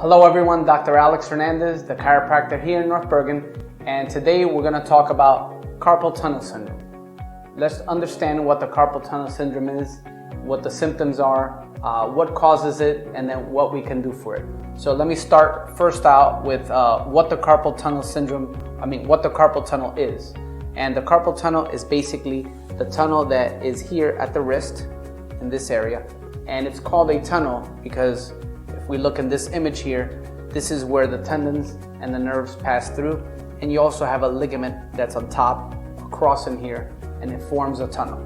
Hello everyone, Dr. Alex Hernandez, the chiropractor here in North Bergen, and today we're going to talk about carpal tunnel syndrome. Let's understand what the carpal tunnel syndrome is, what the symptoms are, what causes it, and then what we can do for it. So let me start first out with what the carpal tunnel is. And the carpal tunnel is basically the tunnel that is here at the wrist in this area, and it's called a tunnel because if we look in this image here, this is where the tendons and the nerves pass through, and you also have a ligament that's on top across in here, and it forms a tunnel.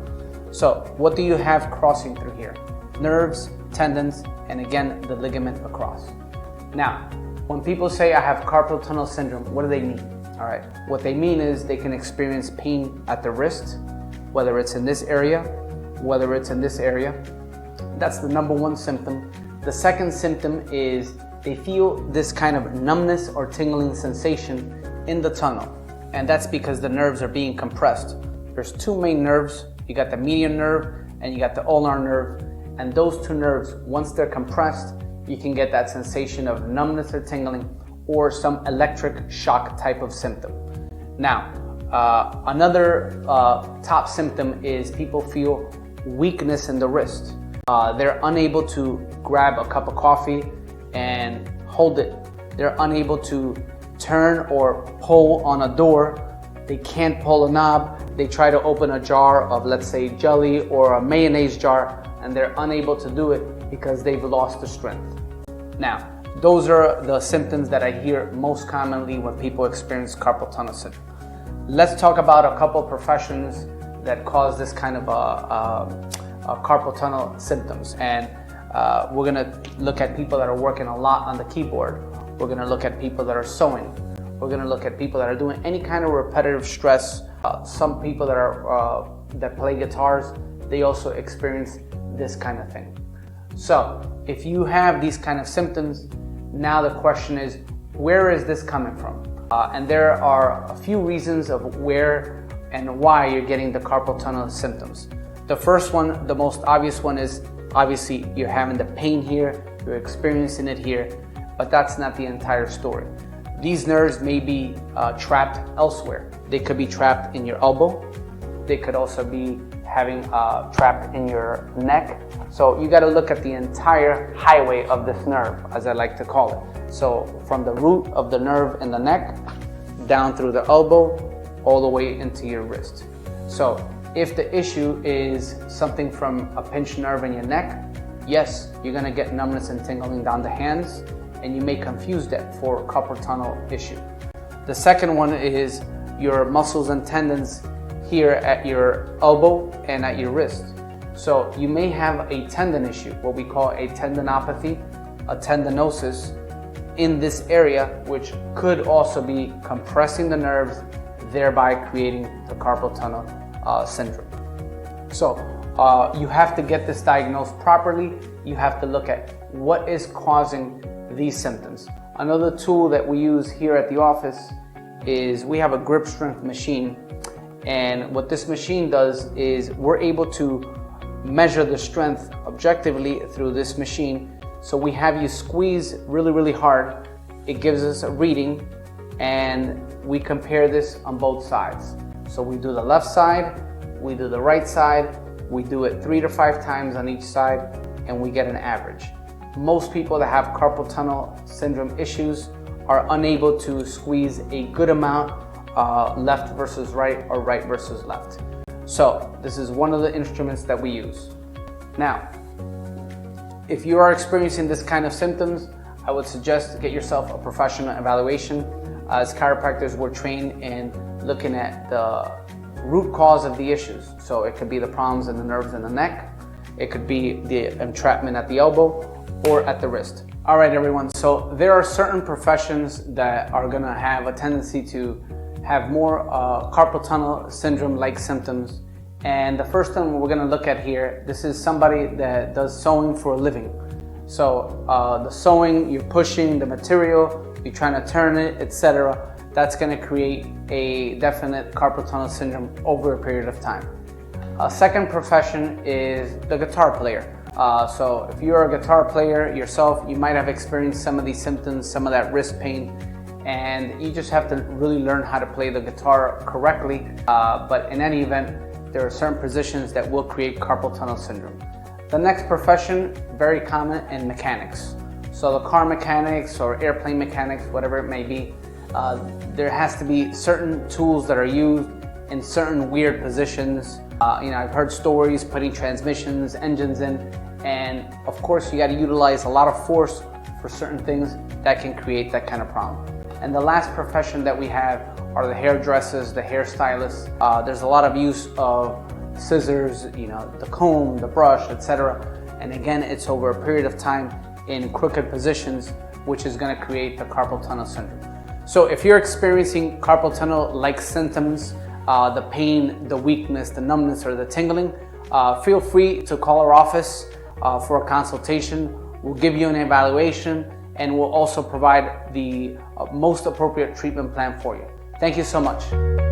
So what do you have crossing through here? Nerves, tendons, and again the ligament across. Now when people say I have carpal tunnel syndrome, what do they mean? All right, what they mean is they can experience pain at the wrist, whether it's in this area, whether it's in this area. That's the number one symptom. The second symptom is they feel this kind of numbness or tingling sensation in the tunnel, and that's because the nerves are being compressed. There's two main nerves. You got the median nerve and you got the ulnar nerve, and those two nerves, once they're compressed, you can get that sensation of numbness or tingling or some electric shock type of symptom. Now, another top symptom is people feel weakness in the wrist. They're unable to grab a cup of coffee and hold it. They're unable to turn or pull on a door. They can't pull a knob. They try to open a jar of, let's say, jelly or a mayonnaise jar, and they're unable to do it because they've lost the strength. Now, those are the symptoms that I hear most commonly when people experience carpal tunnel syndrome. Let's talk about a couple professions that cause this kind of carpal tunnel symptoms, and we're going to look at people that are working a lot on the keyboard. We're going to look at people that are sewing. We're going to look at people that are doing any kind of repetitive stress. Some people that are that play guitars, they also experience this kind of thing. So if you have these kind of symptoms, now the question is, where is this coming from? And there are a few reasons of where and why you're getting the carpal tunnel symptoms. The first one, the most obvious one, is obviously you're having the pain here, you're experiencing it here, but that's not the entire story. These nerves may be trapped elsewhere. They could be trapped in your elbow. They could also be having trapped in your neck. So you got to look at the entire highway of this nerve, as I like to call it. So from the root of the nerve in the neck, down through the elbow, all the way into your wrist. So if the issue is something from a pinched nerve in your neck, yes, you're going to get numbness and tingling down the hands, and you may confuse that for a carpal tunnel issue. The second one is your muscles and tendons here at your elbow and at your wrist. So you may have a tendon issue, what we call a tendinopathy, a tendinosis in this area, which could also be compressing the nerves, thereby creating the carpal tunnel syndrome. So you have to get this diagnosed properly. You have to look at what is causing these symptoms. Another tool that we use here at the office is we have a grip strength machine, and what this machine does is we're able to measure the strength objectively through this machine. So we have you squeeze really hard. It gives us a reading, and we compare this on both sides. So we do the left side, we do the right side, we do it 3 to 5 times on each side, and we get an average. Most people that have carpal tunnel syndrome issues are unable to squeeze a good amount, left versus right or right versus left. So this is one of the instruments that we use. Now, if you are experiencing this kind of symptoms, I would suggest get yourself a professional evaluation. As chiropractors, we're trained in looking at the root cause of the issues. So it could be the problems in the nerves in the neck, it could be the entrapment at the elbow or at the wrist. All right, everyone. So there are certain professions that are gonna have a tendency to have more carpal tunnel syndrome-like symptoms. And the first one we're gonna look at here, this is somebody that does sewing for a living. So the sewing, you're pushing the material, you're trying to turn it, etc. That's going to create a definite carpal tunnel syndrome over a period of time. A second profession is the guitar player. So if you're a guitar player yourself, you might have experienced some of these symptoms, some of that wrist pain, and you just have to really learn how to play the guitar correctly. But in any event, there are certain positions that will create carpal tunnel syndrome. The next profession, very common in mechanics. So the car mechanics or airplane mechanics, whatever it may be, there has to be certain tools that are used in certain weird positions. I've heard stories putting transmissions, engines in, and of course you got to utilize a lot of force for certain things that can create that kind of problem. And the last profession that we have are the hairdressers, the hairstylists. There's a lot of use of scissors, the comb, the brush, etc. And again, it's over a period of time in crooked positions, which is going to create the carpal tunnel syndrome. So if you're experiencing carpal tunnel-like symptoms, the pain, the weakness, the numbness, or the tingling, feel free to call our office for a consultation. We'll give you an evaluation, and we'll also provide the most appropriate treatment plan for you. Thank you so much.